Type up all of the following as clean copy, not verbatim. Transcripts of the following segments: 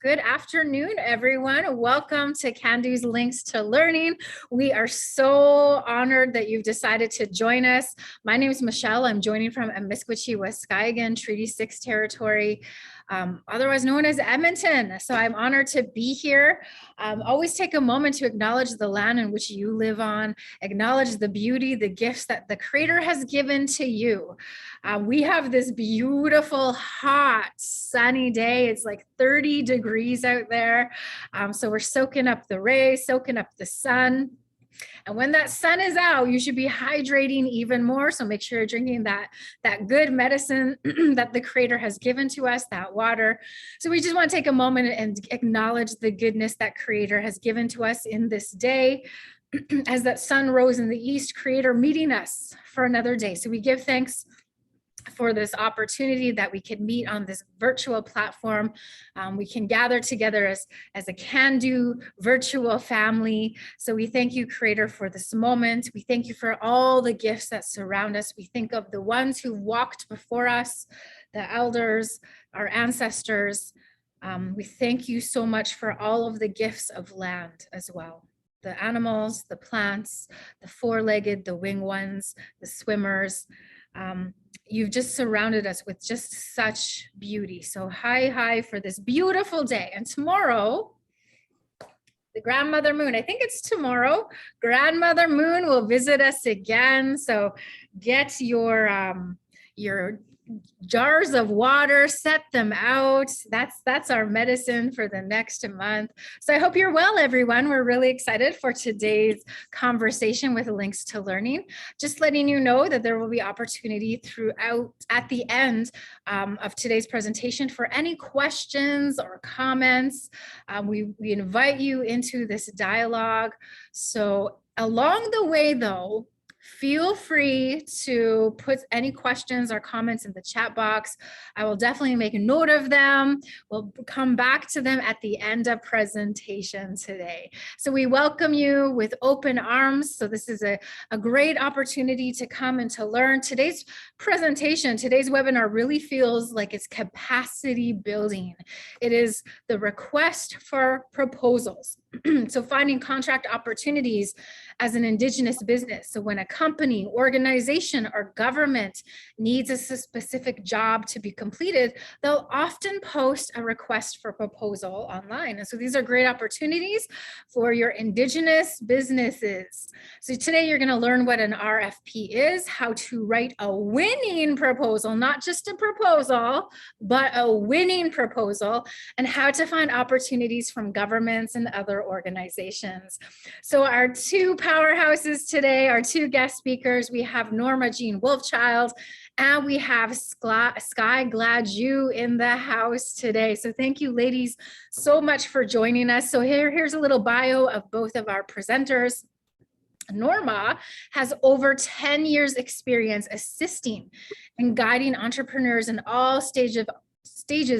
Good afternoon, everyone. Welcome to Can Do's Links to Learning. We are so honored that you've decided to join us. My name is Michelle. I'm joining from Amiskwaciwa, Skye, Treaty 6 territory, otherwise known as Edmonton. So I'm honored to be here. Always take a moment to acknowledge the land in which you live on, acknowledge the beauty, the gifts that the Creator has given to you. We have this beautiful, hot, sunny day. It's like 30 degrees out there. So we're soaking up the rays, soaking up the sun. And when that sun is out, you should be hydrating even more. So make sure you're drinking that good medicine that the Creator has given to us, that water. So we just want to take a moment and acknowledge the goodness that Creator has given to us in this day. As that sun rose in the east, Creator meeting us for another day. So we give thanks for this opportunity that we can meet on this virtual platform. We can gather together as a Can Do virtual family. So we thank you, Creator, for this moment. We thank you for all the gifts that surround us. We think of the ones who walked before us, the elders, our ancestors. We thank you so much for all of the gifts of land as well. The animals, the plants, the four-legged, the winged ones, the swimmers. You've just surrounded us with just such beauty. So hi for this beautiful day. And tomorrow, the grandmother moon, I think it's tomorrow, grandmother moon will visit us again. So get your jars of water, set them out. That's our medicine for the next month. So I hope you're well, everyone. We're really excited for today's conversation with Links to Learning. Just letting you know that there will be opportunity throughout at the end of today's presentation for any questions or comments. We invite you into this dialogue. So along the way, though, feel free to put any questions or comments in the chat box. I will definitely make a note of them. We'll come back to them at the end of presentation today. So we welcome you with open arms. So this is a great opportunity to come and to learn. Today's presentation, today's webinar really feels like it's capacity building. It is the request for proposals. So finding contract opportunities as an Indigenous business. So when a company, organization, or government needs a specific job to be completed, they'll often post a request for proposal online. And so these are great opportunities for your Indigenous businesses. So today you're going to learn what an RFP is, how to write a winning proposal, not just a proposal, but a winning proposal, and how to find opportunities from governments and other organizations. So our two powerhouses today, our two guest speakers, we have Norma Jean Wolfchild and we have Skye Gladu in the house today. So thank you, ladies, so much for joining us. So here's a little bio of both of our presenters. Norma has over 10 years experience assisting and guiding entrepreneurs in all stages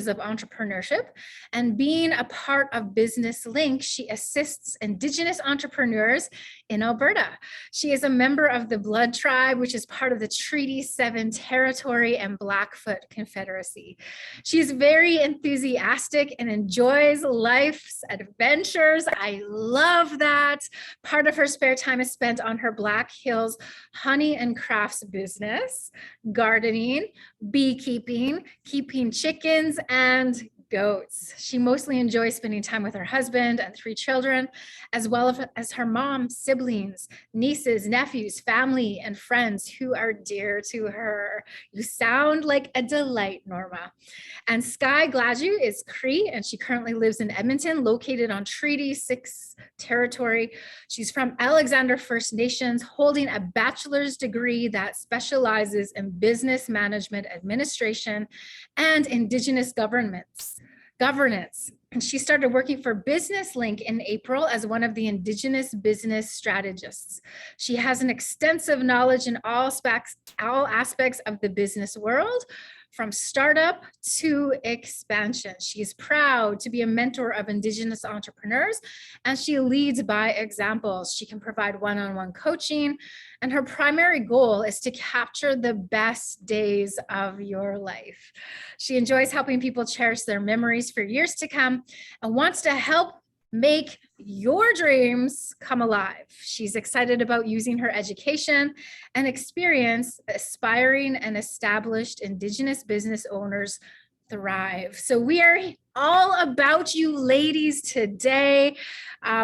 of entrepreneurship, and being a part of Business Link, she assists Indigenous entrepreneurs in Alberta. She is a member of the Blood Tribe, which is part of the Treaty 7 territory and Blackfoot Confederacy. She's very enthusiastic and enjoys life's adventures. I love that. Part of her spare time is spent on her Black Hills honey and crafts business, gardening, beekeeping, keeping chickens, and goats. She mostly enjoys spending time with her husband and 3 children, as well as her mom, siblings, nieces, nephews, family, and friends who are dear to her. You sound like a delight, Norma. And Skye Gladu is Cree, and she currently lives in Edmonton, located on Treaty 6 territory. She's from Alexander First Nations, holding a bachelor's degree that specializes in business management administration and Indigenous governance. And she started working for Business Link in April as one of the Indigenous business strategists. She has an extensive knowledge in all aspects of the business world. from startup to expansion. She's proud to be a mentor of Indigenous entrepreneurs, and she leads by example. She can provide one-on-one coaching, and her primary goal is to capture the best days of your life. She enjoys helping people cherish their memories for years to come and wants to help make your dreams come alive. She's excited about using her education and experience aspiring and established Indigenous business owners thrive. So we are all about you ladies today.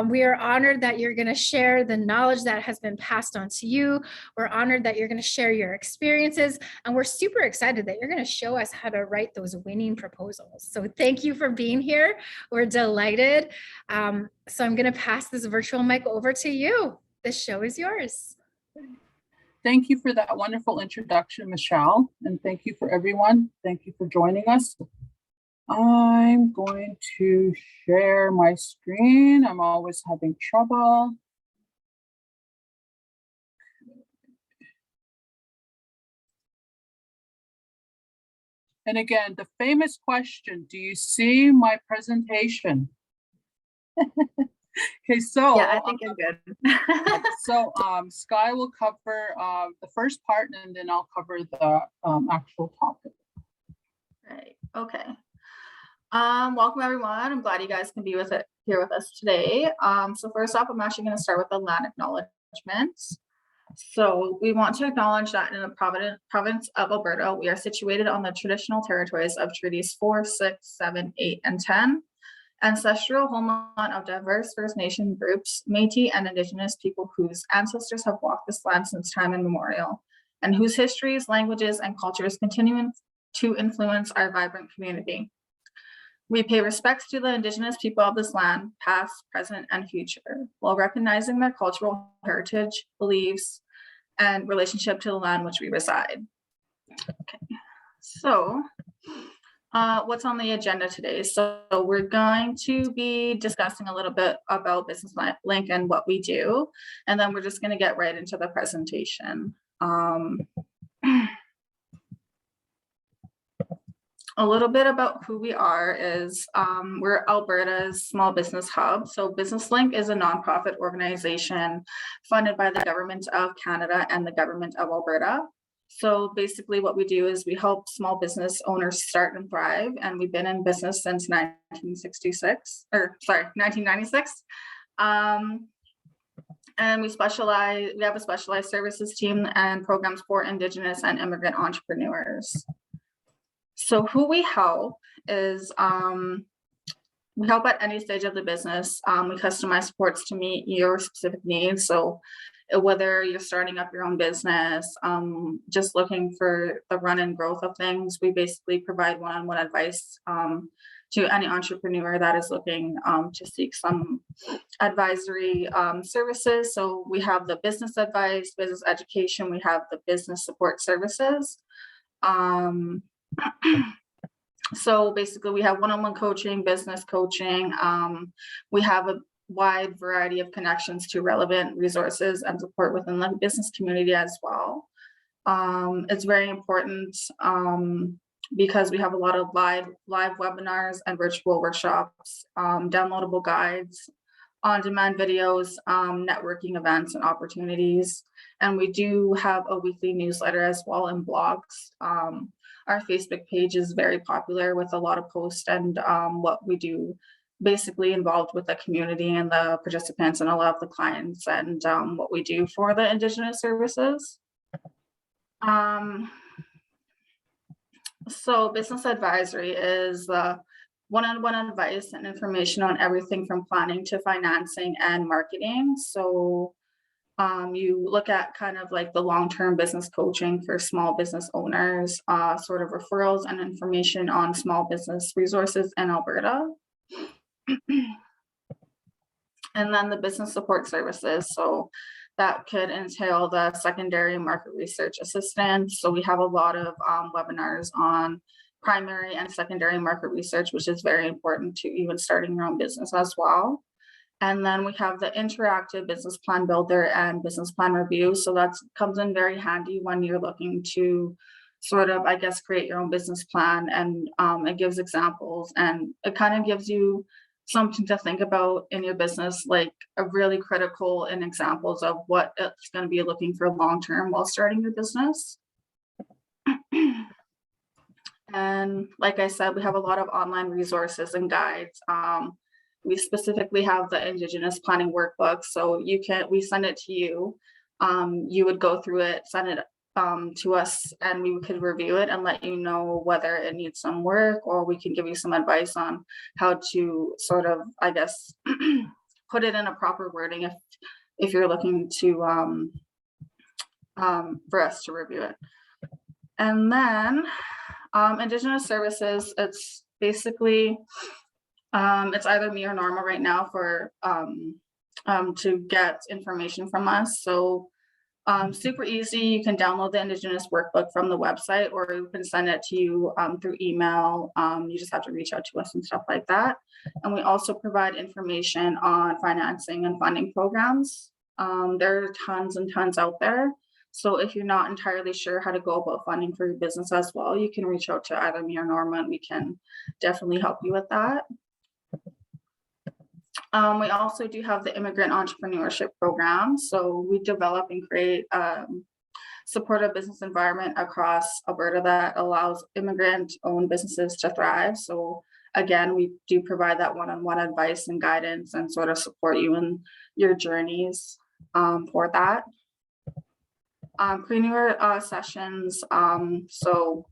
We are honored that you're going to share the knowledge that has been passed on to you. We're honored that you're going to share your experiences, and we're super excited that you're going to show us how to write those winning proposals. So thank you for being here. We're delighted. So I'm going to pass this virtual mic over to you. The show is yours. Thank you for that wonderful introduction, Michelle, and thank you for everyone. Thank you for joining us. I'm going to share my screen. I'm always having trouble. And again, the famous question, do you see my presentation? Okay, so yeah, I think I'm good. So Skye will cover the first part, and then I'll cover the actual topic. Right. Okay. Welcome everyone. I'm glad you guys can be here with us today. So first off, I'm actually going to start with the land acknowledgements. So we want to acknowledge that in the province of Alberta, we are situated on the traditional territories of Treaties 4, 6, 7, 8, and 10. Ancestral homeland of diverse First Nation groups, Métis and Indigenous people whose ancestors have walked this land since time immemorial, and whose histories, languages, and cultures continue to influence our vibrant community. We pay respects to the Indigenous people of this land, past, present, and future, while recognizing their cultural heritage, beliefs, and relationship to the land which we reside. Okay, so what's on the agenda today? So we're going to be discussing a little bit about Business Link and what we do, and then we're just going to get right into the presentation. A little bit about who we are is we're Alberta's small business hub. So Business Link is a nonprofit organization funded by the Government of Canada and the Government of Alberta. So basically what we do is we help small business owners start and thrive, and we've been in business since 1996. And we have a specialized services team and programs for Indigenous and immigrant entrepreneurs. So who we help is we help at any stage of the business. We customize supports to meet your specific needs. So whether you're starting up your own business, just looking for the run and growth of things, we basically provide one-on-one advice to any entrepreneur that is looking to seek some advisory services. So we have the business advice, business education, we have the business support services. So basically we have one-on-one coaching, business coaching. We have a wide variety of connections to relevant resources and support within the business community as well. It's very important because we have a lot of live webinars and virtual workshops, downloadable guides, on-demand videos, networking events and opportunities. And we do have a weekly newsletter as well, and blogs. Our Facebook page is very popular with a lot of posts, and what we do basically involved with the community and the participants and a lot of the clients, and what we do for the Indigenous services. So business advisory is one-on-one advice and information on everything from planning to financing and marketing. So you look at kind of like the long-term business coaching for small business owners, sort of referrals and information on small business resources in Alberta. And then the business support services. So that could entail the secondary market research assistance. So we have a lot of webinars on primary and secondary market research, which is very important to even starting your own business as well. And then we have the interactive business plan builder and business plan review. So that comes in very handy when you're looking to sort of, I guess, create your own business plan, and it gives examples, and it kind of gives you something to think about in your business, like a really critical and examples of what it's going to be looking for long term while starting your business. And like I said, we have a lot of online resources and guides. We specifically have the Indigenous planning workbook, so we send it to you. You would go through it, send it to us, and we could review it and let you know whether it needs some work, or we can give you some advice on how to sort of, I guess, put it in a proper wording if you're looking to for us to review it. And then Indigenous services, it's basically it's either me or Norma right now for to get information from us. So super easy. You can download the Indigenous workbook from the website, or you can send it to you through email. You just have to reach out to us and stuff like that. And we also provide information on financing and funding programs. There are tons and tons out there. So if you're not entirely sure how to go about funding for your business as well, you can reach out to either me or Norma, and we can definitely help you with that. We also do have the Immigrant Entrepreneurship program. So we develop and create supportive business environment across Alberta that allows immigrant-owned businesses to thrive. So again, we do provide that one-on-one advice and guidance and sort of support you in your journeys for that. Preneur sessions, so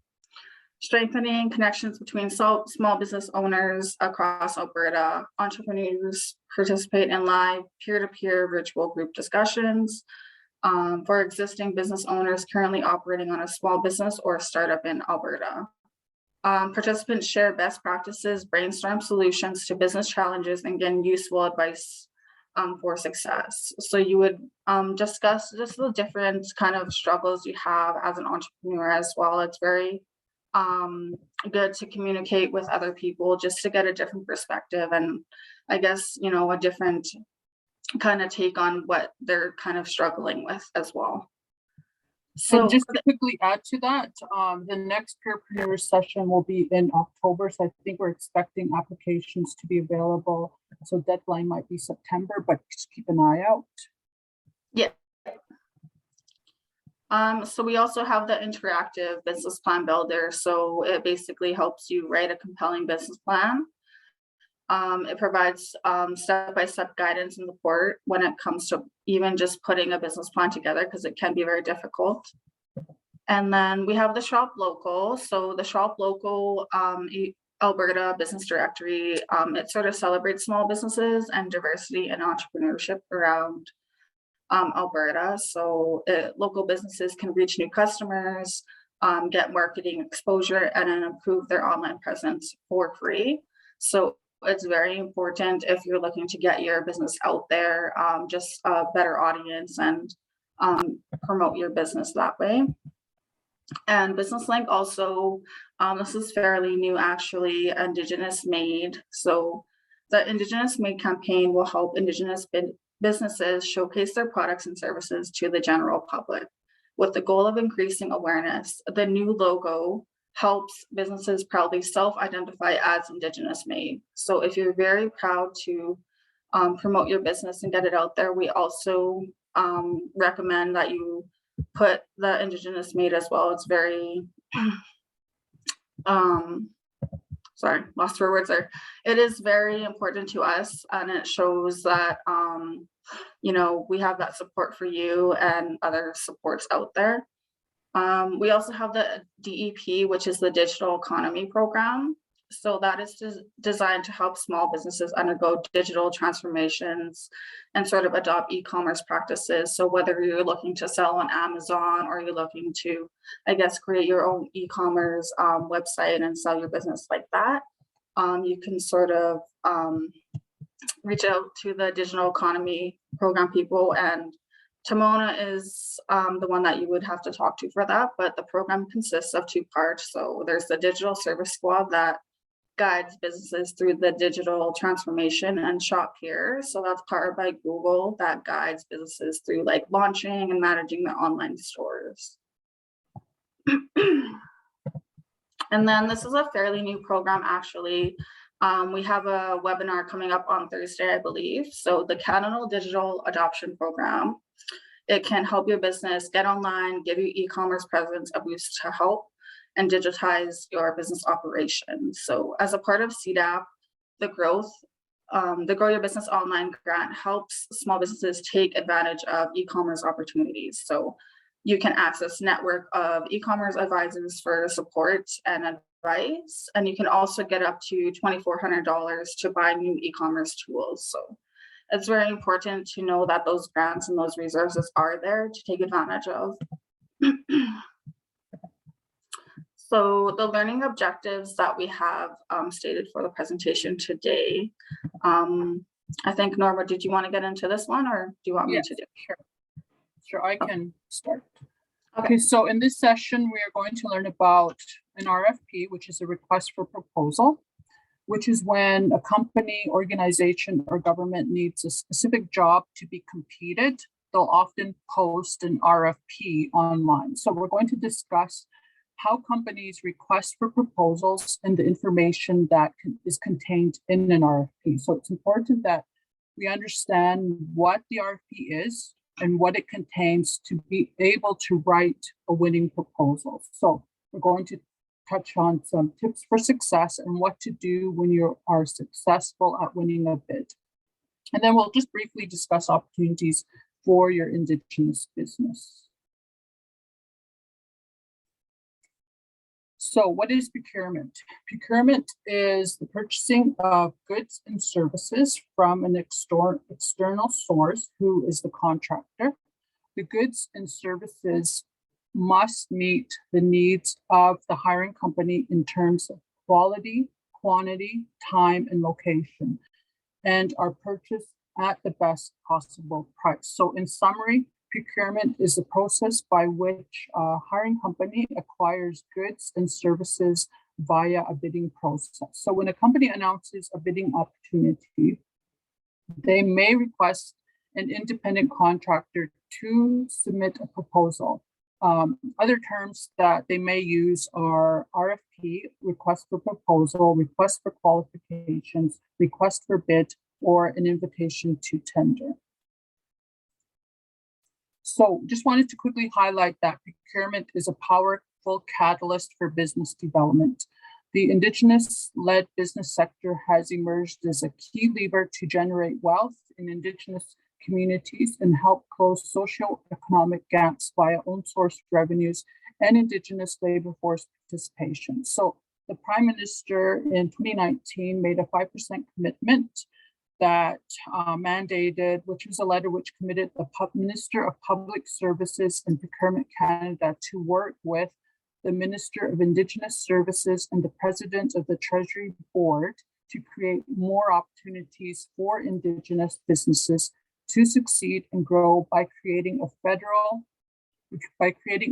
strengthening connections between small business owners across Alberta. Entrepreneurs participate in live peer-to-peer virtual group discussions for existing business owners currently operating on a small business or startup in Alberta. Participants share best practices, brainstorm solutions to business challenges, and gain useful advice for success. So you would discuss just the different kind of struggles you have as an entrepreneur as well. It's very good to communicate with other people just to get a different perspective, and I guess, you know, a different kind of take on what they're kind of struggling with as well. So and just to quickly add to that, the next Peerpreneur session will be in October. So I think we're expecting applications to be available. So deadline might be September, but just keep an eye out. Yeah. So we also have the interactive business plan builder. So it basically helps you write a compelling business plan. It provides step-by-step guidance and support when it comes to even just putting a business plan together, because it can be very difficult. And then we have the Shop Local. So the Shop Local Alberta Business Directory, it sort of celebrates small businesses and diversity and entrepreneurship around Alberta. So local businesses can reach new customers, get marketing exposure, and then improve their online presence for free. So it's very important if you're looking to get your business out there, just a better audience, and promote your business that way. And Business Link also, this is fairly new actually, Indigenous Made. So the Indigenous Made campaign will help Indigenous businesses showcase their products and services to the general public with the goal of increasing awareness. The new logo helps businesses proudly self-identify as Indigenous Made. So if you're very proud to promote your business and get it out there, we also recommend that you put the Indigenous Made as well. It's very, sorry, lost for words there. It is very important to us, and it shows that, you know, we have that support for you and other supports out there. We also have the DEP, which is the Digital Economy Program. So that is designed to help small businesses undergo digital transformations and sort of adopt e-commerce practices. So whether you're looking to sell on Amazon, or you're looking to, I guess, create your own e-commerce website and sell your business like that, you can sort of reach out to the Digital Economy Program people, and Timona is the one that you would have to talk to for that, but the program consists of two parts. So there's the Digital Service Squad that guides businesses through the digital transformation, and Shop Here. So that's powered by Google, that guides businesses through like launching and managing their online stores. And then this is a fairly new program, actually. We have a webinar coming up on Thursday, I believe. So the Canada Digital Adoption Program, it can help your business get online, give you e-commerce presence, a boost to help and digitize your business operations. So as a part of CDAP, the Grow Your Business Online grant helps small businesses take advantage of e-commerce opportunities. So you can access network of e-commerce advisors for support and advice, and you can also get up to $2,400 to buy new e-commerce tools. So it's very important to know that those grants and those resources are there to take advantage of. So the learning objectives that we have stated for the presentation today, I think, Norma, did you want to get into this one, or do you want me to do? Sure, I can start. Okay, so in this session, we are going to learn about an RFP, which is a request for proposal, which is when a company, organization, or government needs a specific job to be competed. They'll often post an RFP online. So we're going to discuss how companies request for proposals and the information that is contained in an RFP. So it's important that we understand what the RFP is and what it contains to be able to write a winning proposal. So we're going to touch on some tips for success and what to do when you are successful at winning a bid. And then we'll just briefly discuss opportunities for your Indigenous business. So what is procurement? Procurement is the purchasing of goods and services from an external source who is the contractor. The goods and services must meet the needs of the hiring company in terms of quality, quantity, time, and location, and are purchased at the best possible price. So in summary, procurement is the process by which a hiring company acquires goods and services via a bidding process. So when a company announces a bidding opportunity, they may request an independent contractor to submit a proposal. Other terms that they may use are RFP, request for proposal, request for qualifications, request for bid, or an invitation to tender. So just wanted to quickly highlight that procurement is a powerful catalyst for business development. The Indigenous-led business sector has emerged as a key lever to generate wealth in Indigenous communities and help close socioeconomic gaps via own source revenues and Indigenous labor force participation. So the Prime Minister in 2019 made a 5% commitment that mandated, which was a letter which committed the Minister of Public Services and Procurement Canada to work with the Minister of Indigenous Services and the President of the Treasury Board to create more opportunities for Indigenous businesses to succeed and grow by creating a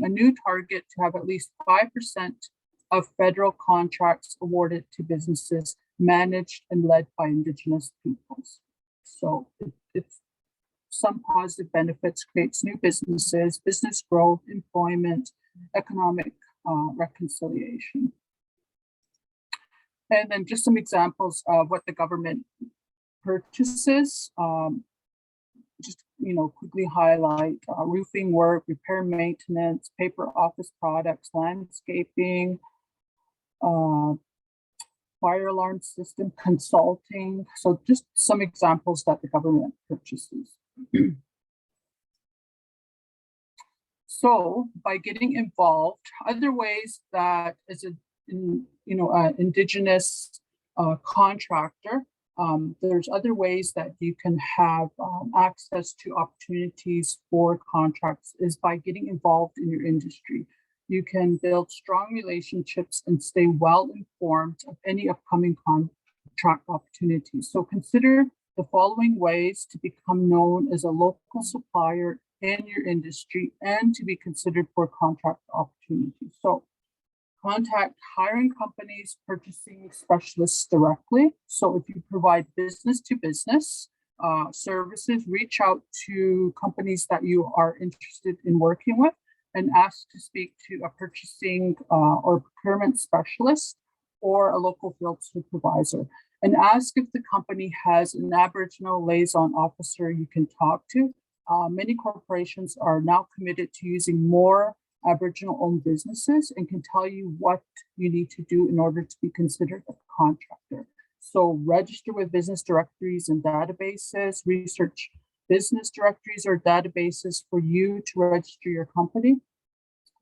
new target to have at least 5% of federal contracts awarded to businesses managed and led by Indigenous peoples. So it's some positive benefits, creates new businesses, business growth, employment, economic reconciliation. And then just some examples of what the government purchases. Just quickly highlight roofing work, repair maintenance, paper office products, landscaping, fire alarm system, consulting. So just some examples that the government purchases. So by getting involved, other ways that as an Indigenous contractor, there's other ways that you can have access to opportunities for contracts is by getting involved in your industry. You can build strong relationships and stay well informed of any upcoming contract opportunities. So consider the following ways to become known as a local supplier in your industry and to be considered for contract opportunities. So contact hiring companies, purchasing specialists directly. So if you provide business to business services, reach out to companies that you are interested in working with. and ask to speak to a purchasing or procurement specialist or a local field supervisor, and ask if the company has an Aboriginal liaison officer you can talk to. Many corporations are now committed to using more Aboriginal-owned businesses and can tell you what you need to do in order to be considered a contractor. So register with business directories and databases, research business directories or databases for you to register your company.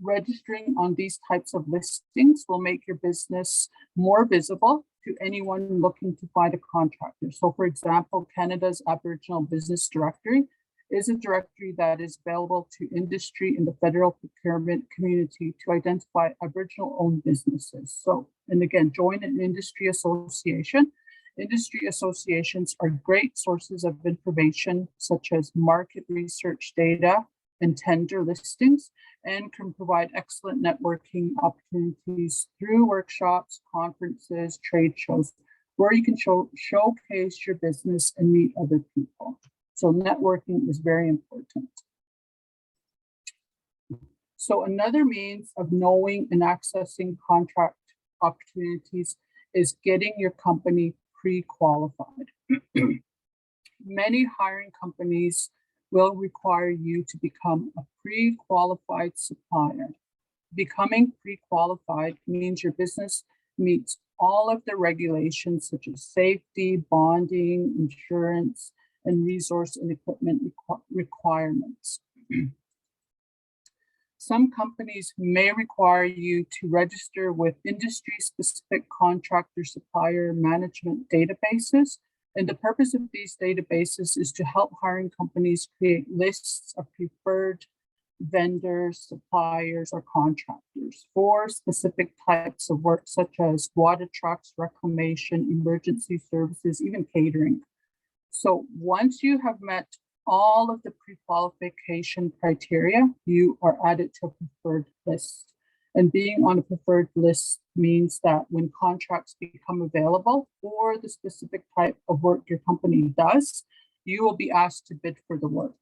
Registering on these types of listings will make your business more visible to anyone looking to find a contractor. So for example, Canada's Aboriginal Business Directory is a directory that is available to industry in the federal procurement community to identify Aboriginal-owned businesses. So, and again, join an industry association. Industry associations are great sources of information such as market research data and tender listings, and can provide excellent networking opportunities through workshops, conferences, trade shows, where you can showcase your business and meet other people. So networking is very important. So another means of knowing and accessing contract opportunities is getting your company pre-qualified. Many hiring companies will require you to become a pre-qualified supplier. Becoming pre-qualified means your business meets all of the regulations such as safety, bonding, insurance, and resource and equipment requirements. Some companies may require you to register with industry-specific contractor supplier management databases. And the purpose of these databases is to help hiring companies create lists of preferred vendors, suppliers, or contractors for specific types of work, such as water trucks, reclamation, emergency services, even catering. So once you have met all of the pre-qualification criteria, you are added to a preferred list. And being on a preferred list means that when contracts become available for the specific type of work your company does, you will be asked to bid for the work.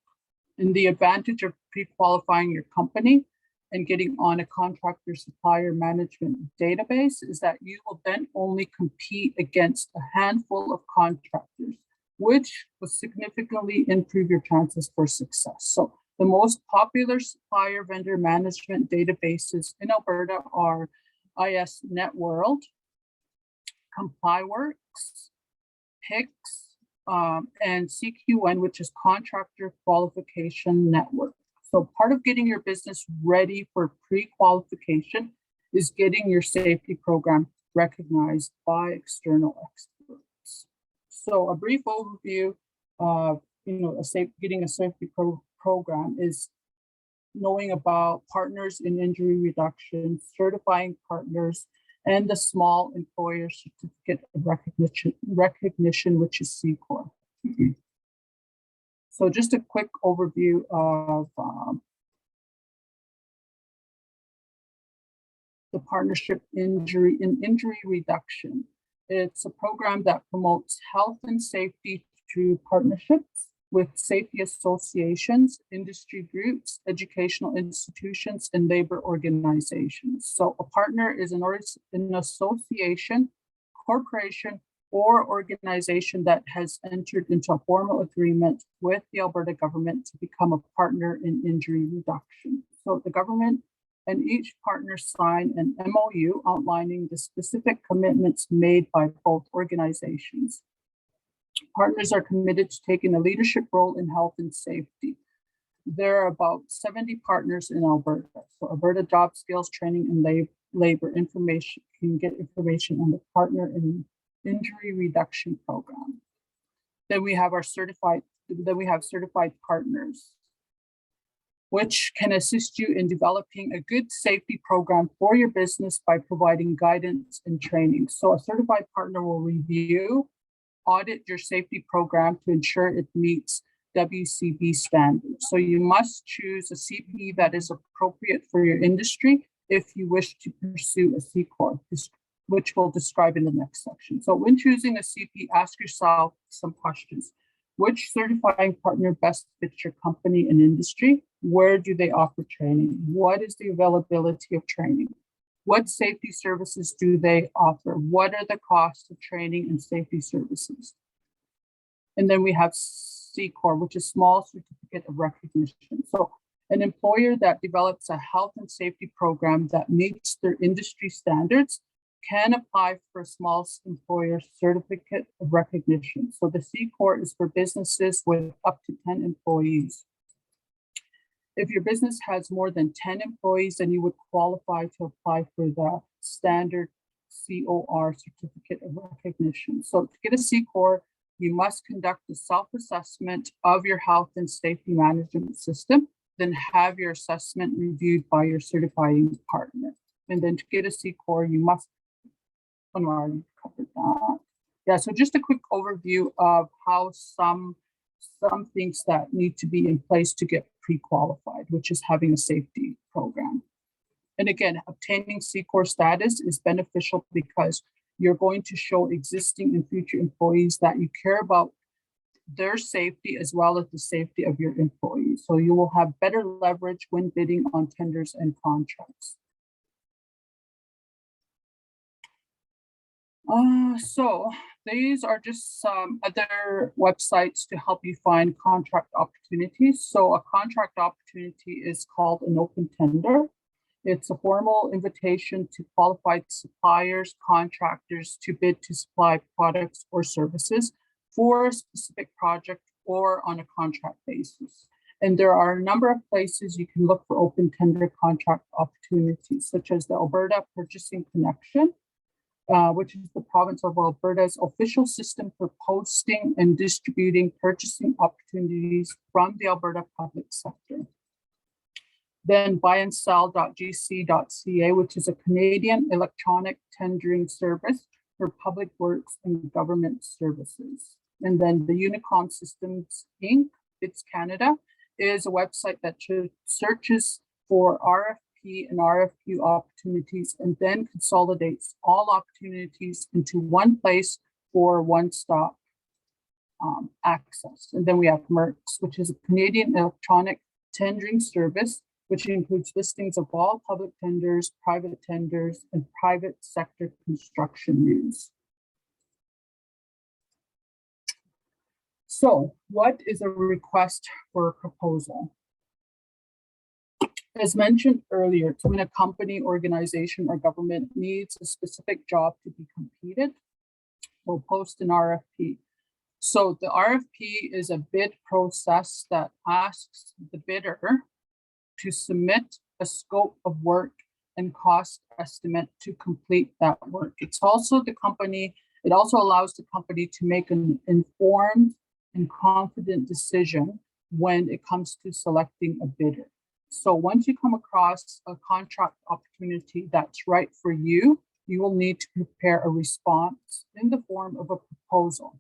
And the advantage of pre-qualifying your company and getting on a contractor supplier management database is that you will then only compete against a handful of contractors, which will significantly improve your chances for success. So the most popular supplier vendor management databases in Alberta are IS Networld, ComplyWorks, PICS, and CQN, which is Contractor Qualification Network. So part of getting your business ready for pre-qualification is getting your safety program recognized by external experts. So a brief overview of getting a safety program is knowing about partners in injury reduction, certifying partners, and the small employer certificate of recognition, which is CCOR. So just a quick overview of the partnership injury reduction. It's a program that promotes health and safety through partnerships with safety associations, industry groups, educational institutions, and labor organizations. So a partner is an association, corporation, or organization that has entered into a formal agreement with the Alberta government to become a partner in injury reduction. So the government and each partner sign an MOU outlining the specific commitments made by both organizations. Partners are committed to taking a leadership role in health and safety. There are about 70 partners in Alberta. So Alberta Job Skills Training and Labor Information can get information on the partner in injury reduction program. Then we have certified partners, which can assist you in developing a good safety program for your business by providing guidance and training. So a certified partner will review, audit your safety program to ensure it meets WCB standards. So you must choose a CP that is appropriate for your industry if you wish to pursue a C Corp, which we'll describe in the next section. So when choosing a CP, ask yourself some questions. Which certifying partner best fits your company and industry? Where do they offer training? What is the availability of training? What safety services do they offer? What are the costs of training and safety services? And then we have C-Corps, which is Small Certificate of Recognition. So an employer that develops a health and safety program that meets their industry standards can apply for a small employer certificate of recognition. So the C-Corps is for businesses with up to 10 employees. If your business has more than 10 employees, then you would qualify to apply for the standard COR certificate of recognition. So to get a C-Corps, you must conduct a self-assessment of your health and safety management system, then have your assessment reviewed by your certifying partner. And then to get a C-Corps, you must, oh no, I already covered that. Yeah, so just a quick overview of how some things that need to be in place to get pre-qualified, which is having a safety program. And again, obtaining C-Corps status is beneficial because you're going to show existing and future employees that you care about their safety as well as the safety of your employees. So you will have better leverage when bidding on tenders and contracts. So these are just some other websites to help you find contract opportunities. So a contract opportunity is called an open tender. It's a formal invitation to qualified suppliers, contractors to bid to supply products or services for a specific project or on a contract basis. And there are a number of places you can look for open tender contract opportunities, such as the Alberta Purchasing Connection, which is the province of Alberta's official system for posting and distributing purchasing opportunities from the Alberta public sector. Then buyandsell.gc.ca, which is a Canadian electronic tendering service for public works and government services. And then the Unicom Systems Inc., BITS Canada, is a website that searches for RFP and RFQ opportunities and then consolidates all opportunities into one place for one-stop access. And then we have MERX, which is a Canadian electronic tendering service, which includes listings of all public tenders, and private sector construction news. So what is a request for a proposal? As mentioned earlier, when a company, organization, or government needs a specific job to be completed, we'll post an RFP. So the RFP is a bid process that asks the bidder to submit a scope of work and cost estimate to complete that work. It also allows the company to make an informed and confident decision when it comes to selecting a bidder. So once you come across a contract opportunity that's right for you, you will need to prepare a response in the form of a proposal,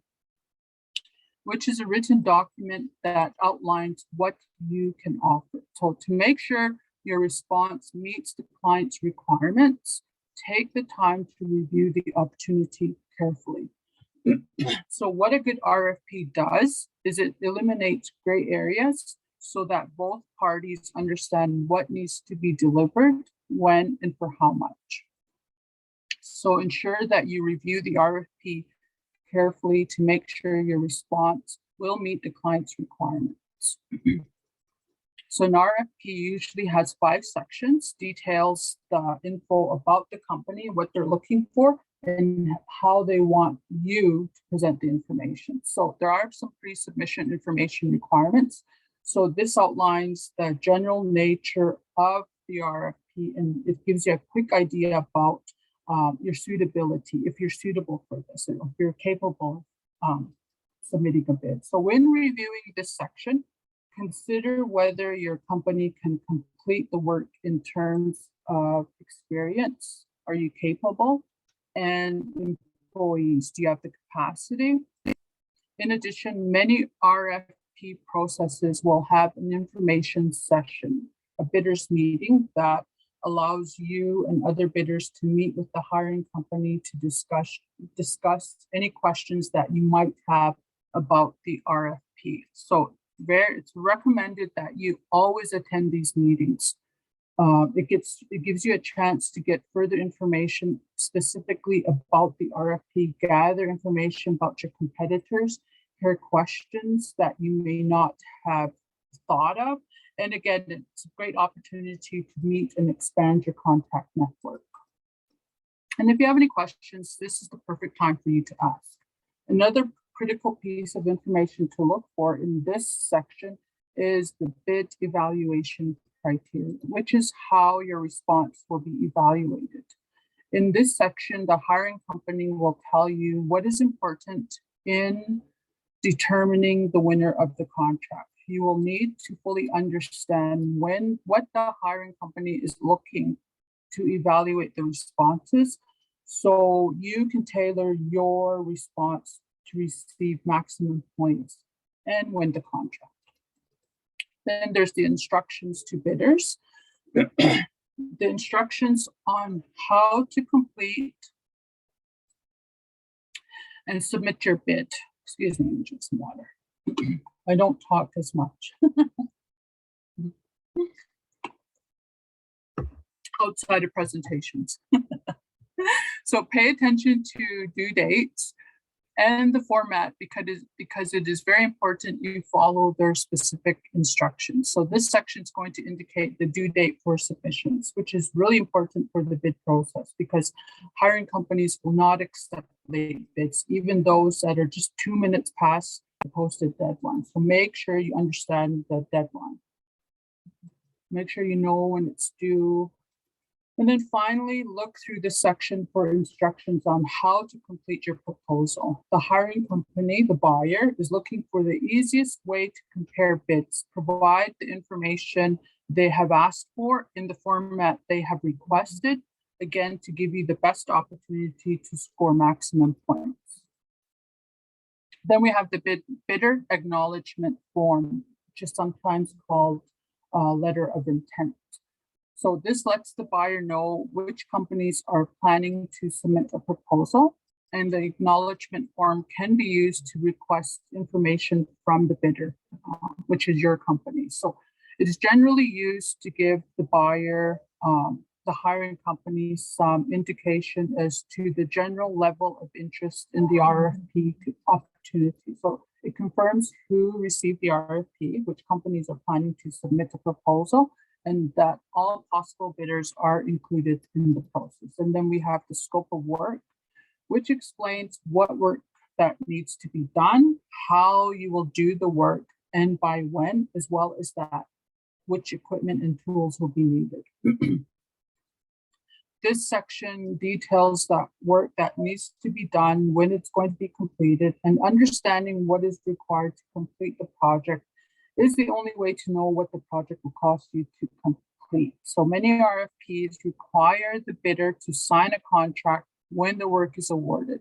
which is a written document that outlines what you can offer. So to make sure your response meets the client's requirements, take the time to review the opportunity carefully. So what a good RFP does is it eliminates gray areas so that both parties understand what needs to be delivered, when, and for how much. So ensure that you review the RFP carefully to make sure your response will meet the client's requirements. So an RFP usually has 5 sections, details the info about the company, what they're looking for, and how they want you to present the information. So there are some pre-submission information requirements. So this outlines the general nature of the RFP, and it gives you a quick idea about your suitability, if you're suitable for this, and if you're capable of submitting a bid. So when reviewing this section, consider whether your company can complete the work in terms of experience. Are you capable? And employees, do you have the capacity? In addition, many RFP processes will have an information session, a bidders meeting that allows you and other bidders to meet with the hiring company to discuss any questions that you might have about the RFP. So it's recommended that you always attend these meetings. It gives you a chance to get further information specifically about the RFP, gather information about your competitors, hear questions that you may not have thought of. And again, it's a great opportunity to meet and expand your contact network. And if you have any questions, this is the perfect time for you to ask. Another critical piece of information to look for in this section is the bid evaluation criteria, which is how your response will be evaluated. In this section, the hiring company will tell you what is important in determining the winner of the contract. You will need to fully understand what the hiring company is looking to evaluate the responses, so you can tailor your response to receive maximum points and win the contract. Then there's the instructions to bidders. The instructions on how to complete and submit your bid. Excuse me, drink some water. I don't talk as much. Outside of presentations. So pay attention to due dates and the format because it is very important you follow their specific instructions. So this section is going to indicate the due date for submissions, which is really important for the bid process because hiring companies will not accept late bids, even those that are just 2 minutes past the posted deadline. So make sure you understand the deadline. Make sure you know when it's due. And then finally, look through this section for instructions on how to complete your proposal. The hiring company, the buyer, is looking for the easiest way to compare bids, provide the information they have asked for in the format they have requested, again, to give you the best opportunity to score maximum points. Then we have the bidder acknowledgement form, which is sometimes called a letter of intent. So this lets the buyer know which companies are planning to submit a proposal, and the acknowledgement form can be used to request information from the bidder, which is your company. So it is generally used to give the buyer, the hiring company, some indication as to the general level of interest in the RFP opportunity. So it confirms who received the RFP, which companies are planning to submit a proposal, and that all possible bidders are included in the process. And then we have the scope of work, which explains what work that needs to be done, how you will do the work, and by when, as well as that, which equipment and tools will be needed. This section details the work that needs to be done, when it's going to be completed, and understanding what is required to complete the project is the only way to know what the project will cost you to complete. So many RFPs require the bidder to sign a contract when the work is awarded.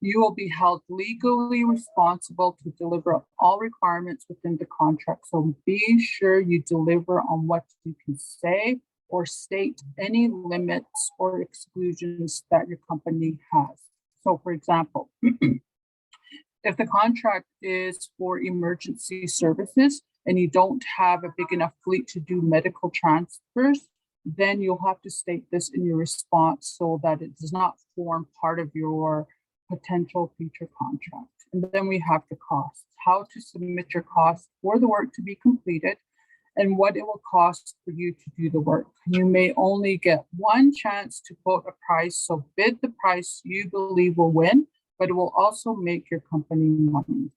You will be held legally responsible to deliver all requirements within the contract. So be sure you deliver on what you can say or state any limits or exclusions that your company has. So for example, if the contract is for emergency services and you don't have a big enough fleet to do medical transfers, then you'll have to state this in your response so that it does not form part of your potential future contract. And then we have the costs, how to submit your costs for the work to be completed and what it will cost for you to do the work. You may only get one chance to quote a price, so bid the price you believe will win, but it will also make your company money.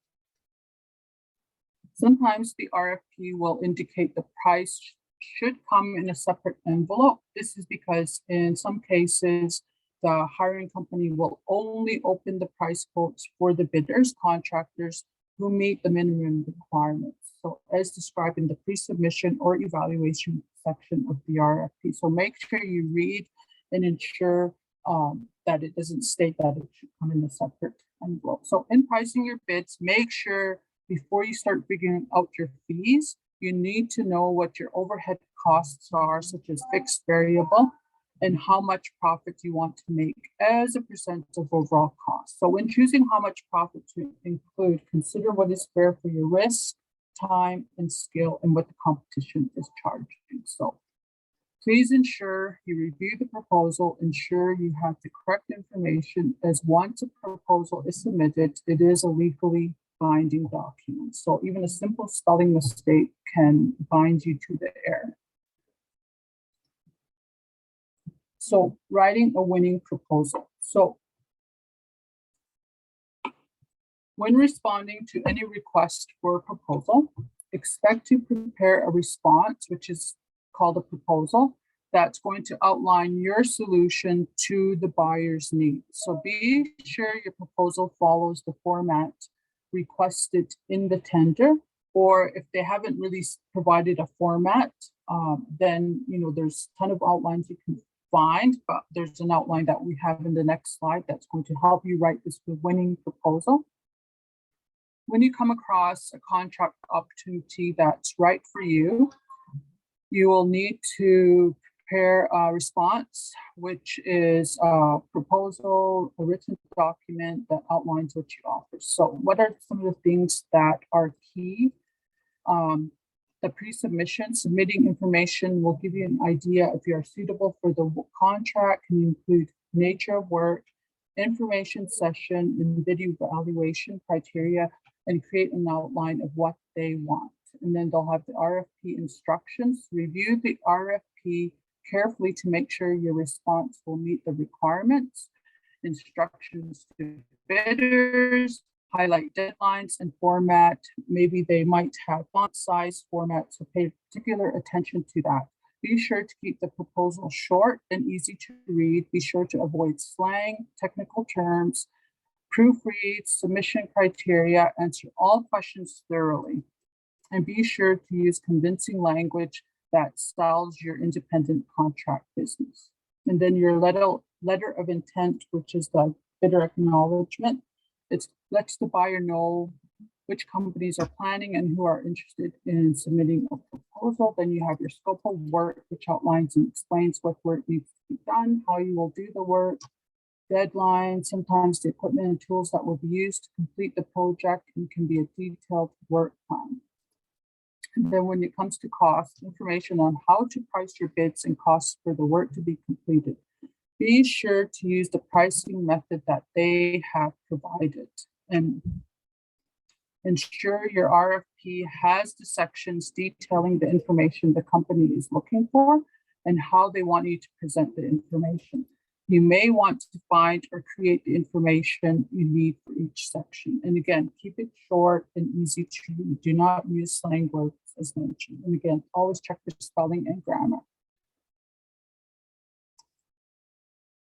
Sometimes the RFP will indicate the price should come in a separate envelope. This is because in some cases, the hiring company will only open the price quotes for the bidders, contractors who meet the minimum requirements. So as described in the pre-submission or evaluation section of the RFP. So make sure you read and ensure that it doesn't state that it should come in a separate envelope. So in pricing your bids, make sure before you start figuring out your fees, you need to know what your overhead costs are, such as fixed, variable, and how much profit you want to make as a percent of overall cost. So when choosing how much profit to include, consider what is fair for your risk, time, and skill, and what the competition is charging. So please ensure you review the proposal, ensure you have the correct information, as once a proposal is submitted, it is a legally binding document. So even a simple spelling mistake can bind you to the error. So writing a winning proposal. So when responding to any request for a proposal, expect to prepare a response, which is called a proposal, that's going to outline your solution to the buyer's needs. So be sure your proposal follows the format requested in the tender, or if they haven't really provided a format, then there's a ton of outlines you can find, but there's an outline that we have in the next slide that's going to help you write this winning proposal. When you come across a contract opportunity that's right for you, you will need to prepare a response, which is a proposal, a written document that outlines what you offer. So what are some of the things that are key? The pre-submission, submitting information will give you an idea if you are suitable for the contract. Can include nature of work, information session, and video evaluation criteria, and create an outline of what they want. And then they'll have the RFP instructions. Review the RFP carefully to make sure your response will meet the requirements. Instructions to bidders, highlight deadlines and format. Maybe they might have font size format, so pay particular attention to that. Be sure to keep the proposal short and easy to read. Be sure to avoid slang, technical terms, proofread, submission criteria, answer all questions thoroughly. And be sure to use convincing language that styles your independent contract business. And then your letter of intent, which is the bidder acknowledgement. It lets the buyer know which companies are planning and who are interested in submitting a proposal. Then you have your scope of work, which outlines and explains what work needs to be done, how you will do the work, deadlines, sometimes the equipment and tools that will be used to complete the project, and can be a detailed work plan. And then when it comes to cost, information on how to price your bids and costs for the work to be completed. Be sure to use the pricing method that they have provided, and ensure your RFP has the sections detailing the information the company is looking for and how they want you to present the information. You may want to find or create the information you need for each section. And again, keep it short and easy to read. Do not use slang words as mentioned. And again, always check for spelling and grammar.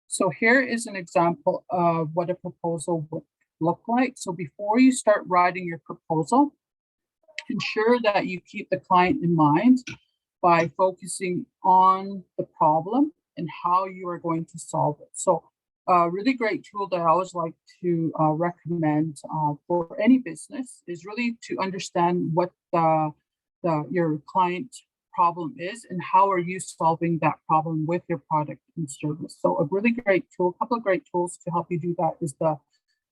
So here is an example of what a proposal would look like. So before you start writing your proposal, ensure that you keep the client in mind by focusing on the problem and how you are going to solve it. So a really great tool that I always like to recommend for any business is really to understand what your client problem is and how are you solving that problem with your product and service. So a really great tool, a couple of great tools to help you do that is the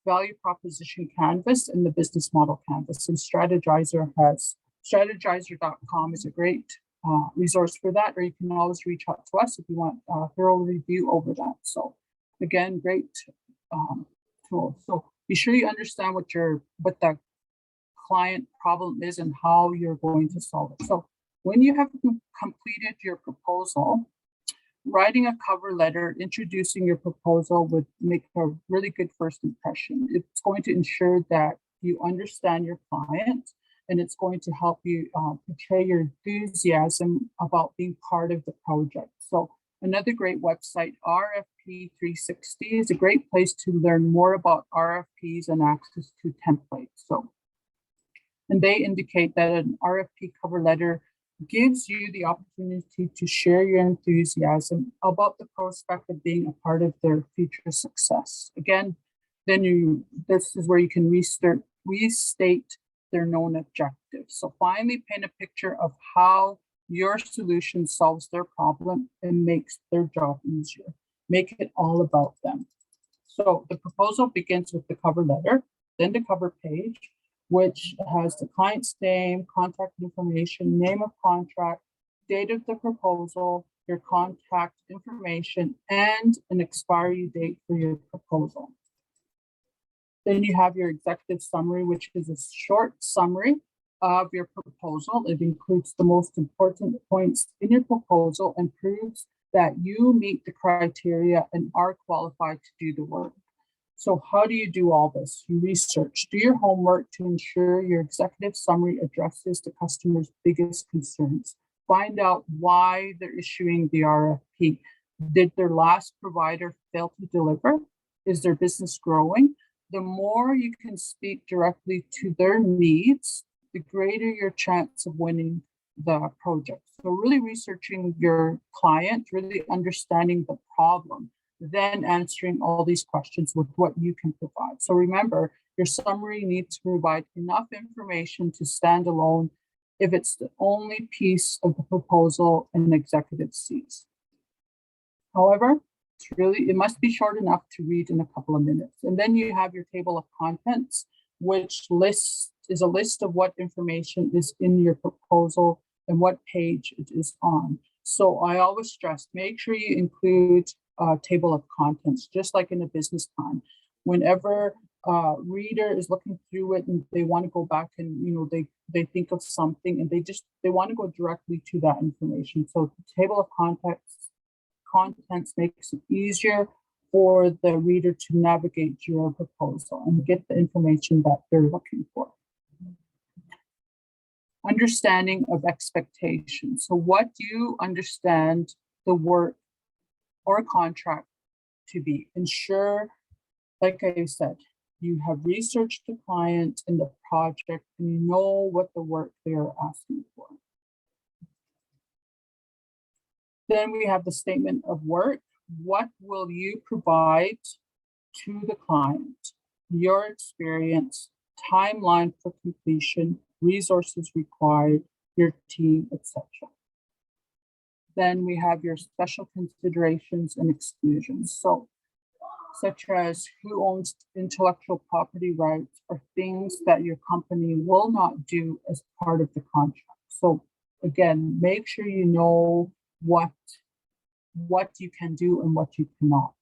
value proposition canvas and the business model canvas. And strategizer.com is a great resource for that, or you can always reach out to us if you want a thorough review over that. So again, great tool. So be sure you understand what the client problem is and how you're going to solve it. So when you have completed your proposal, writing a cover letter introducing your proposal would make a really good first impression. It's going to ensure that you understand your client, and it's going to help you portray your enthusiasm about being part of the project. So another great website, RFP 360, is a great place to learn more about RFPs and access to templates. And they indicate that an RFP cover letter gives you the opportunity to share your enthusiasm about the prospect of being a part of their future success. Again, this is where you can restate their known objectives. So finally, paint a picture of how your solution solves their problem and makes their job easier. Make it all about them. So the proposal begins with the cover letter, then the cover page, which has the client's name, contact information, name of contract, date of the proposal, your contact information, and an expiry date for your proposal. Then you have your executive summary, which is a short summary of your proposal. It includes the most important points in your proposal and proves that you meet the criteria and are qualified to do the work. So how do you do all this? You research, do your homework to ensure your executive summary addresses the customer's biggest concerns. Find out why they're issuing the RFP. Did their last provider fail to deliver? Is their business growing? The more you can speak directly to their needs, the greater your chance of winning the project. So really researching your client, really understanding the problem, then answering all these questions with what you can provide. So remember, your summary needs to provide enough information to stand alone if it's the only piece of the proposal an executive sees. However, it must be short enough to read in a couple of minutes. And then you have your table of contents, which is a list of what information is in your proposal and what page it is on. So I always stress, make sure you include a table of contents, just like in a business plan. Whenever a reader is looking through it and they want to go back and they think of something and they want to go directly to that information. So the table of contents makes it easier for the reader to navigate your proposal and get the information that they're looking for. Understanding of expectations. So what do you understand the work or contract to be? Ensure, like I said, you have researched the client and the project and you know what the work they are asking for. Then we have the statement of work. What will you provide to the client? Your experience, timeline for completion, resources required, your team, etc. Then we have your special considerations and exclusions. So, such as who owns intellectual property rights or things that your company will not do as part of the contract. So again, make sure you know what you can do and what you cannot.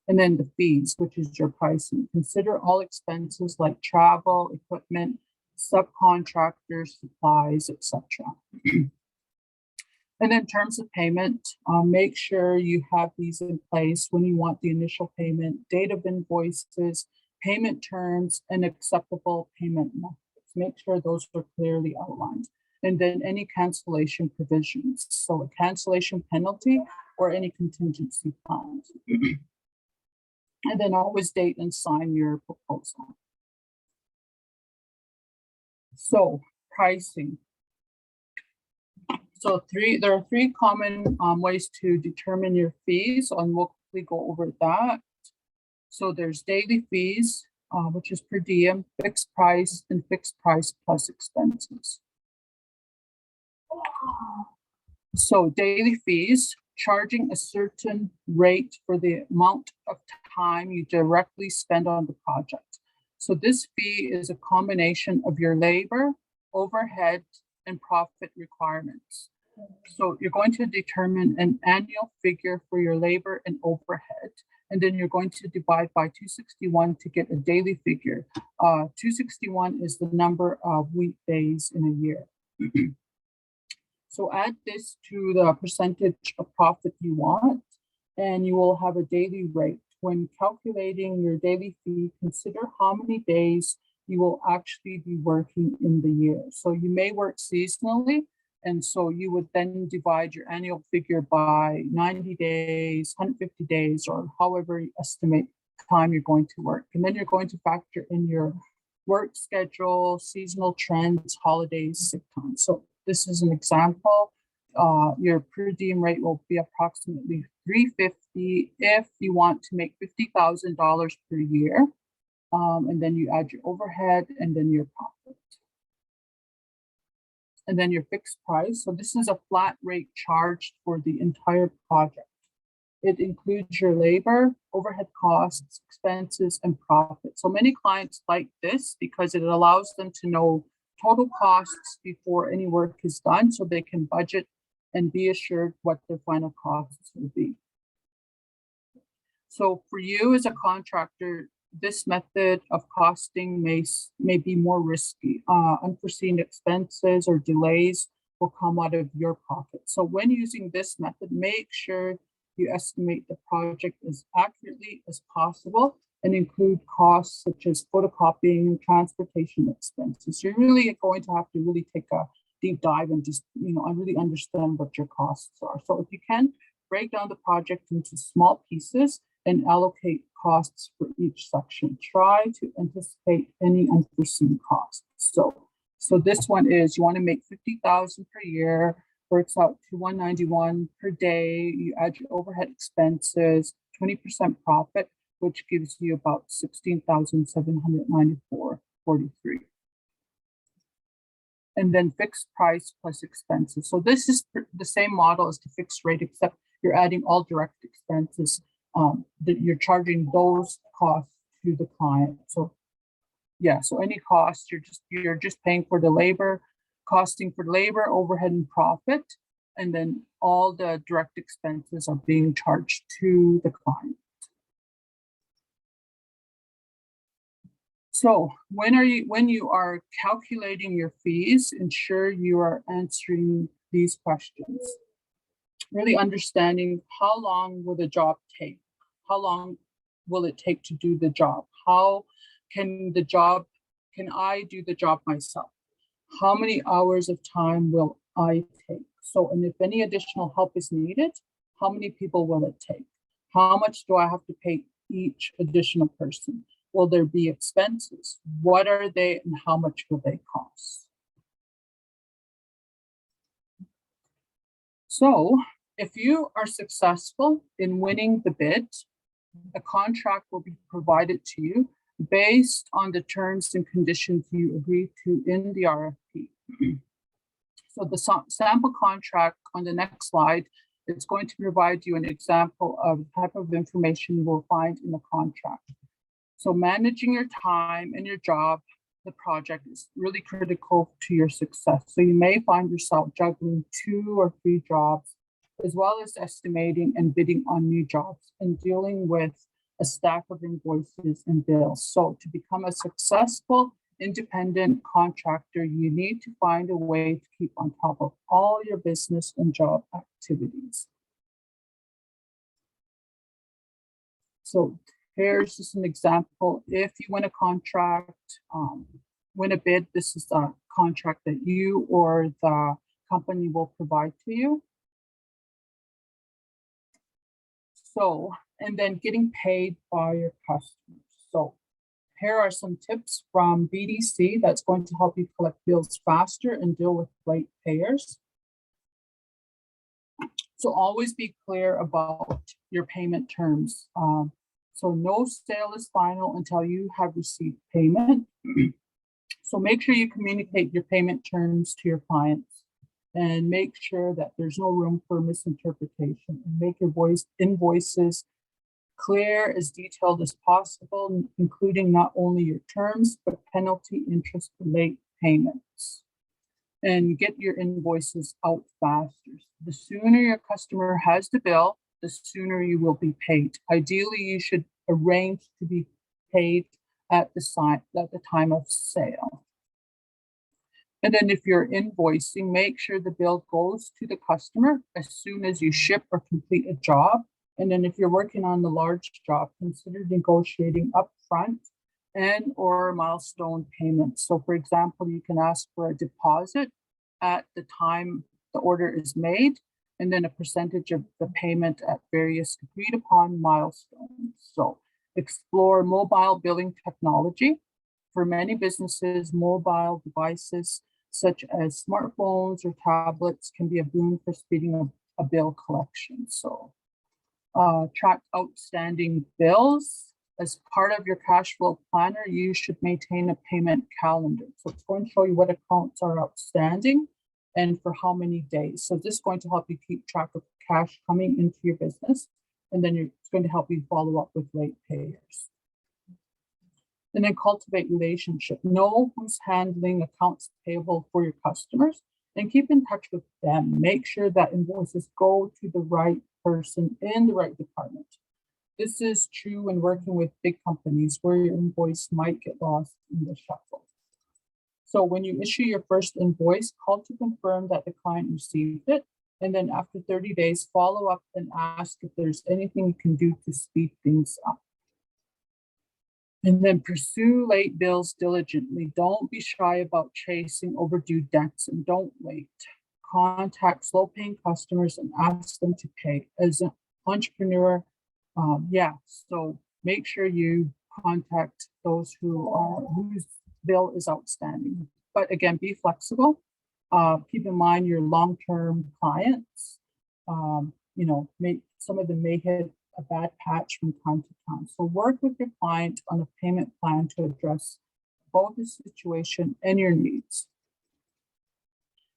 And then the fees, which is your pricing. Consider all expenses like travel, equipment, subcontractors, supplies, etc. And in terms of payment, make sure you have these in place when you want the initial payment, date of invoices, payment terms, and acceptable payment methods. Make sure those are clearly outlined. And then any cancellation provisions. So a cancellation penalty or any contingency plans. And then always date and sign your proposal. So pricing. So there are three common ways to determine your fees, and we'll quickly go over that. So there's daily fees, which is per diem, fixed price, and fixed price plus expenses. So daily fees, charging a certain rate for the amount of time you directly spend on the project. So this fee is a combination of your labor, overhead, and profit requirements. So you're going to determine an annual figure for your labor and overhead, and then you're going to divide by 261 to get a daily figure. 261 is the number of weekdays in a year. So add this to the percentage of profit you want, and you will have a daily rate. When calculating your daily fee, consider how many days you will actually be working in the year. So you may work seasonally, and so you would then divide your annual figure by 90 days, 150 days, or however you estimate time you're going to work. And then you're going to factor in your work schedule, seasonal trends, holidays, sick time. So this is an example. Your per diem rate will be approximately $350 if you want to make $50,000 per year. And then you add your overhead and then your profit. And then your fixed price. So this is a flat rate charged for the entire project. It includes your labor, overhead costs, expenses, and profit. So many clients like this because it allows them to know total costs before any work is done, so they can budget and be assured what their final costs will be. So for you as a contractor, this method of costing may be more risky. Unforeseen expenses or delays will come out of your pocket. So when using this method, make sure you estimate the project as accurately as possible and include costs such as photocopying and transportation expenses. You're really going to have to really take a deep dive and just, really understand what your costs are. So if you can, break down the project into small pieces and allocate costs for each section. Try to anticipate any unforeseen costs. So this one is, you want to make $50,000 per year, works out to $191 per day. You add your overhead expenses, 20% profit, which gives you about $16,794.43. And then fixed price plus expenses. So this is the same model as the fixed rate, except you're adding all direct expenses, that you're charging those costs to the client. So yeah, so any cost, you're just paying for the labor, costing for labor, overhead, and profit, and then all the direct expenses are being charged to the client. So when you are calculating your fees, ensure you are answering these questions. Really understanding, how long will the job take? How long will it take to do the job? How can I do the job myself? How many hours of time will I take? So, and if any additional help is needed, how many people will it take? How much do I have to pay each additional person? Will there be expenses? What are they and how much will they cost? So if you are successful in winning the bid, a contract will be provided to you based on the terms and conditions you agreed to in the RFP. So the sample contract on the next slide, it's going to provide you an example of the type of information you will find in the contract. So managing your time and your job, the project, is really critical to your success. So you may find yourself juggling 2 or 3 jobs, as well as estimating and bidding on new jobs and dealing with a stack of invoices and bills. So to become a successful independent contractor, you need to find a way to keep on top of all your business and job activities. So here's just an example. If you win a contract, win a bid, this is a contract that you or the company will provide to you. So, and then getting paid by your customers. So here are some tips from BDC that's going to help you collect bills faster and deal with late payers. So always be clear about your payment terms. So no sale is final until you have received payment. So make sure you communicate your payment terms to your clients and make sure that there's no room for misinterpretation, and make your invoices clear, as detailed as possible, including not only your terms, but penalty, interest, for late payments. And get your invoices out faster. The sooner your customer has the bill, the sooner you will be paid. Ideally, you should arrange to be paid at the time of sale. And then if you're invoicing, make sure the bill goes to the customer as soon as you ship or complete a job. And then if you're working on the large job, consider negotiating upfront and or milestone payments. So for example, you can ask for a deposit at the time the order is made, and then a percentage of the payment at various agreed upon milestones. So explore mobile billing technology. For many businesses, mobile devices such as smartphones or tablets can be a boon for speeding up a bill collection. So track outstanding bills. As part of your cash flow planner, you should maintain a payment calendar. So it's going to show you what accounts are outstanding and for how many days. So this is going to help you keep track of cash coming into your business And then it's going to help you follow up with late payers. And then cultivate relationship. Know who's handling accounts payable for your customers and keep in touch with them. Make sure that invoices go to the right person in the right department. This is true when working with big companies where your invoice might get lost in the shuffle. So when you issue your first invoice, call to confirm that the client received it. And then after 30 days, follow up and ask if there's anything you can do to speed things up. And then pursue late bills diligently. Don't be shy about chasing overdue debts and don't wait. Contact slow paying customers and ask them to pay. As an entrepreneur, so make sure you contact those whose bill is outstanding. But again, be flexible. Keep in mind your long-term clients. Some of them may hit a bad patch from time to time. So work with your client on a payment plan to address both the situation and your needs.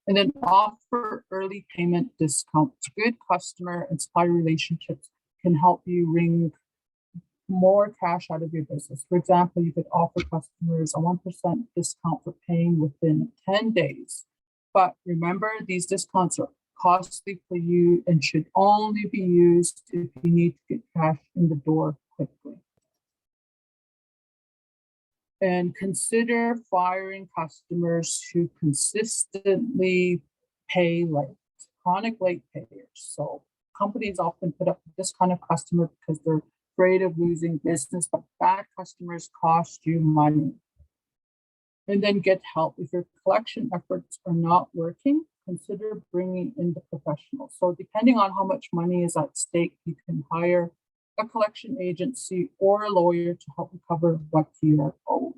And then offer early payment discounts. Good customer and supplier relationships can help you wring more cash out of your business. For example, you could offer customers a 1% discount for paying within 10 days. But remember, these discounts are costly for you and should only be used if you need to get cash in the door quickly. And consider firing customers who consistently pay late, chronic late payers. So companies often put up this kind of customer because they're afraid of losing business, but bad customers cost you money. And then get help. If your collection efforts are not working, consider bringing in the professionals. So depending on how much money is at stake, you can hire a collection agency or a lawyer to help recover what you are owed.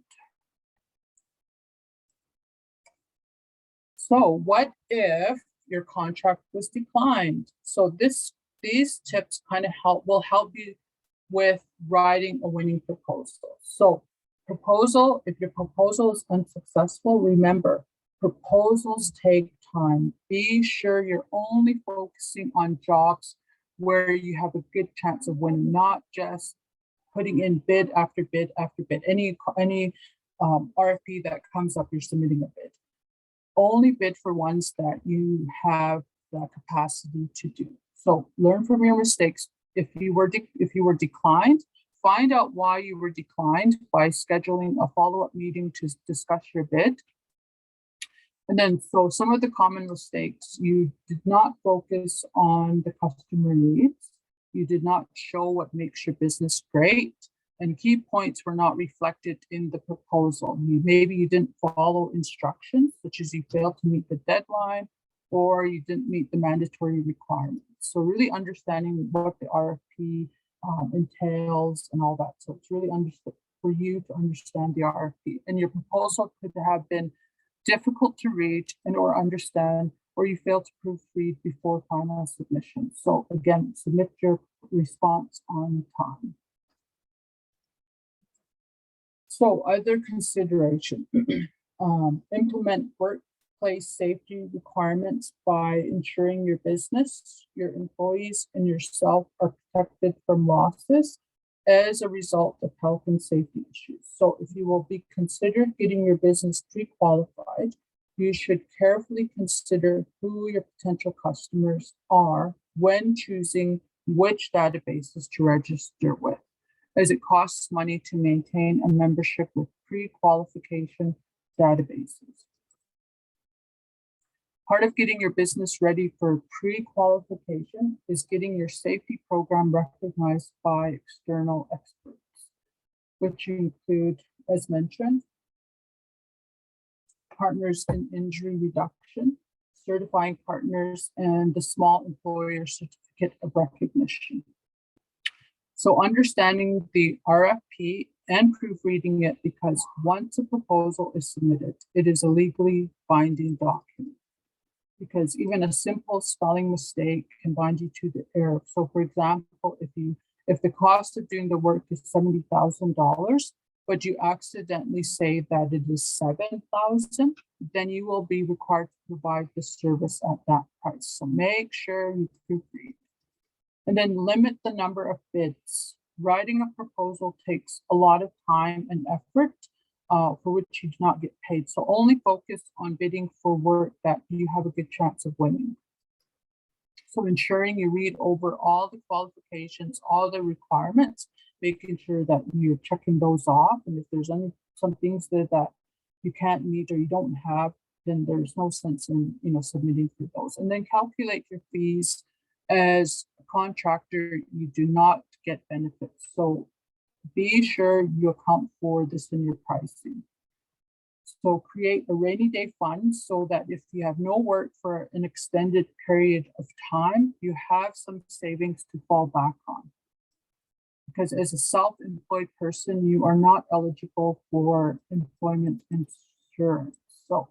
So what if your contract was declined? So these tips kind of will help you with writing a winning proposal. So if your proposal is unsuccessful, remember, proposals take time. Be sure you're only focusing on jobs where you have a good chance of winning, not just putting in bid after bid after bid. Any RFP that comes up, you're submitting a bid. Only bid for ones that you have the capacity to do. So learn from your mistakes. If you were declined, find out why you were declined by scheduling a follow-up meeting to discuss your bid. And then, so some of the common mistakes, you did not focus on the customer needs. You did not show what makes your business great. And key points were not reflected in the proposal. Maybe you didn't follow instructions, such as you failed to meet the deadline, or you didn't meet the mandatory requirements. So really understanding what the RFP entails and all that. So it's really for you to understand the RFP. And your proposal could have been difficult to read and or understand, or you failed to proofread before final submission. So again, submit your response on time. So other consideration, implement workplace safety requirements by ensuring your business, your employees, and yourself are protected from losses as a result of health and safety issues. So if you will be considered getting your business pre-qualified, you should carefully consider who your potential customers are when choosing which databases to register with, as it costs money to maintain a membership with pre-qualification databases. Part of getting your business ready for pre-qualification is getting your safety program recognized by external experts, which include, as mentioned, partners in injury reduction, certifying partners, and the small employer certificate of recognition. So understanding the RFP and proofreading it, because once a proposal is submitted, it is a legally binding document. Because even a simple spelling mistake can bind you to the error. So for example, if the cost of doing the work is $70,000, but you accidentally say that it is $7,000, then you will be required to provide the service at that price. So make sure you proofread. And then limit the number of bids. Writing a proposal takes a lot of time and effort for which you do not get paid. So only focus on bidding for work that you have a good chance of winning. So ensuring you read over all the qualifications, all the requirements, making sure that you're checking those off. And if there's some things that you can't meet or you don't have, then there's no sense in submitting for those. And then calculate your fees. As a contractor, you do not get benefits. So be sure you account for this in your pricing. So create a rainy day fund so that if you have no work for an extended period of time, you have some savings to fall back on. Because as a self-employed person, you are not eligible for employment insurance. So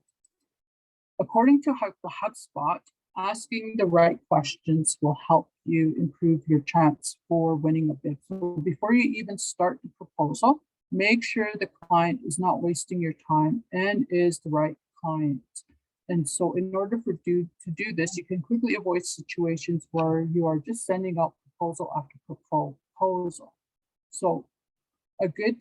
according to the HubSpot, asking the right questions will help you improve your chance for winning a bid. So before you even start the proposal, make sure the client is not wasting your time and is the right client. And so in order to do this, you can quickly avoid situations where you are just sending out proposal after proposal. So a good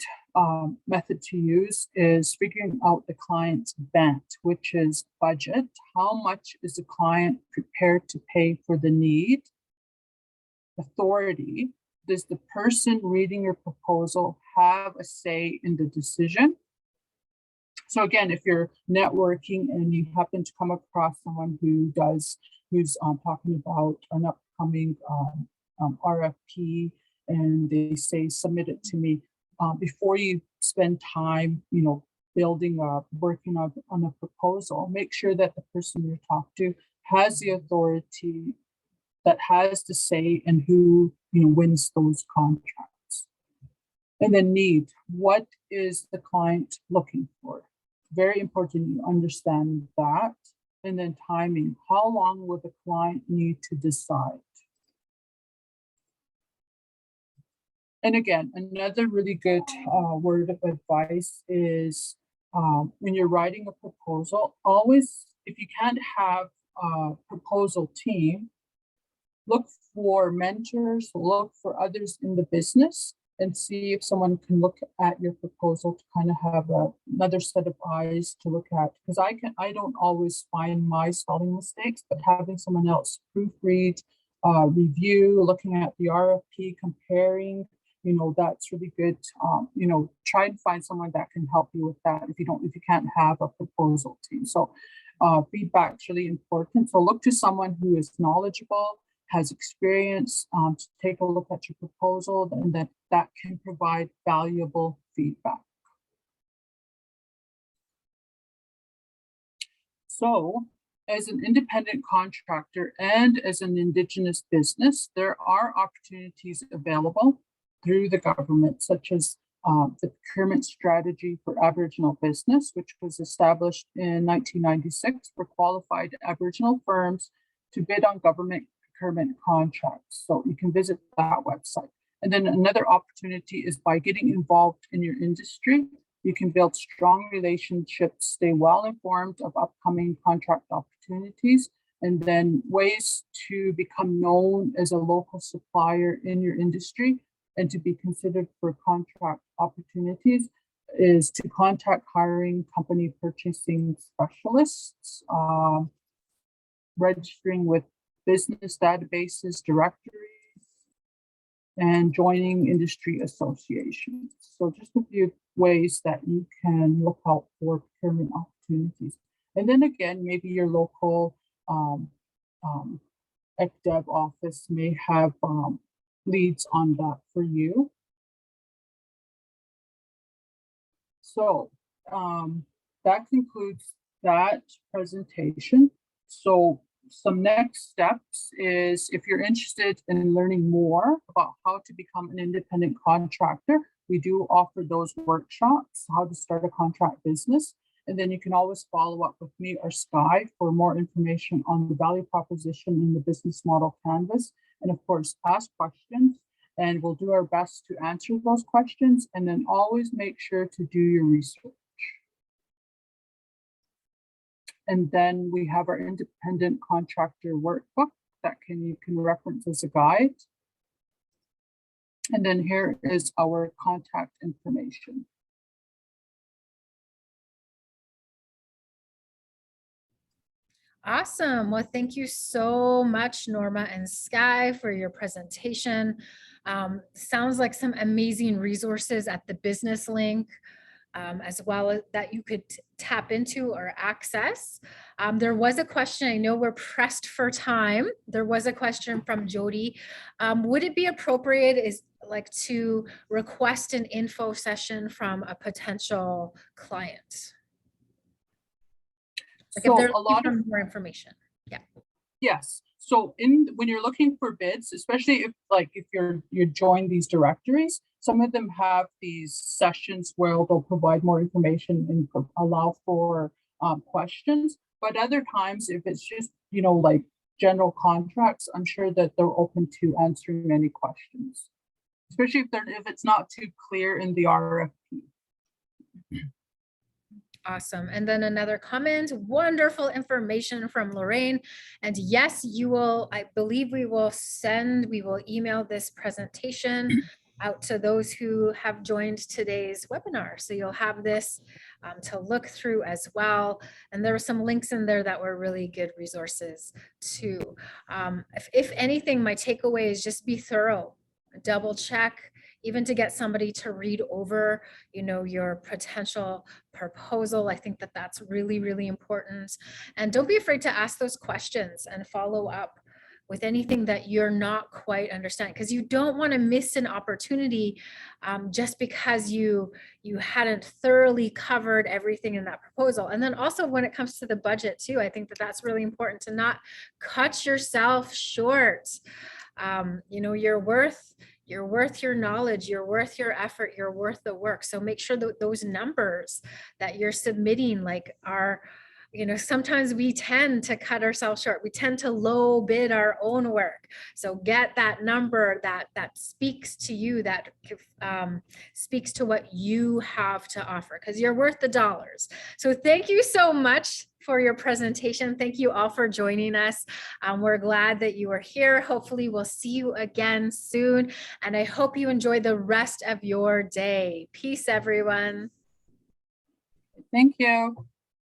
method to use is figuring out the client's bent, which is budget. How much is the client prepared to pay for the need? Authority. Does the person reading your proposal have a say in the decision? So again, if you're networking and you happen to come across someone who's talking about an upcoming RFP, and they say, submit it to me, before you spend time, working on a proposal, make sure that the person you talk to has the authority, that has the say in who wins those contracts. And then need. What is the client looking for? Very important you understand that. And then timing. How long will the client need to decide? And again, another really good word of advice is when you're writing a proposal, always, if you can't have a proposal team, look for mentors, look for others in the business, and see if someone can look at your proposal to kind of have another set of eyes to look at. Because I don't always find my spelling mistakes, but having someone else proofread, review, looking at the RFP, comparing, that's really good. Try and find someone that can help you with that if you can't have a proposal team. So feedback's really important. So look to someone who is knowledgeable, has experience to take a look at your proposal, and that can provide valuable feedback. So as an independent contractor and as an Indigenous business, there are opportunities available through the government, such as the procurement strategy for Aboriginal business, which was established in 1996 for qualified Aboriginal firms to bid on government procurement contracts. So you can visit that website. And then another opportunity is by getting involved in your industry, you can build strong relationships, stay well informed of upcoming contract opportunities, and then ways to become known as a local supplier in your industry and to be considered for contract opportunities is to contact hiring company purchasing specialists, registering with business databases, directories, and joining industry associations. So just a few ways that you can look out for procurement opportunities. And then again, maybe your local ECDEV office may have leads on that for you. So that concludes that presentation. So some next steps is, if you're interested in learning more about how to become an independent contractor, we do offer those workshops, how to start a contract business. And then you can always follow up with me or Skye for more information on the value proposition in the business model canvas. And of course, ask questions, and we'll do our best to answer those questions. And then always make sure to do your research. And then we have our independent contractor workbook that you can reference as a guide. And then here is our contact information. Awesome. Well, thank you so much, Norma and Skye, for your presentation. Sounds like some amazing resources at the business link, as well as that you could tap into or access. There was a question, I know we're pressed for time. There was a question from Jody. Would it be appropriate to request an info session from a potential client? Like if they're looking for more information. Yeah. Yes. So when you're looking for bids, especially if you join these directories, some of them have these sessions where they'll provide more information and allow for questions. But other times, if it's just like general contracts, I'm sure that they're open to answering any questions, especially if it's not too clear in the RFP. Awesome. And then another comment, wonderful information from Lorraine. And yes, I believe we will email this presentation out to those who have joined today's webinar. So you'll have this to look through as well. And there were some links in there that were really good resources too. If anything, my takeaway is just be thorough, double check, even to get somebody to read over, your potential proposal. I think that that's really, really important. And don't be afraid to ask those questions and follow up with anything that you're not quite understanding, because you don't want to miss an opportunity just because you hadn't thoroughly covered everything in that proposal. And then also when it comes to the budget too, I think that that's really important to not cut yourself short. You're worth your knowledge, you're worth your effort, you're worth the work. So make sure that those numbers that you're submitting are, sometimes we tend to cut ourselves short. We tend to low bid our own work. So get that number that speaks to you, that speaks to what you have to offer, because you're worth the dollars. So thank you so much for your presentation. Thank you all for joining us. We're glad that you are here. Hopefully we'll see you again soon. And I hope you enjoy the rest of your day. Peace, everyone. Thank you.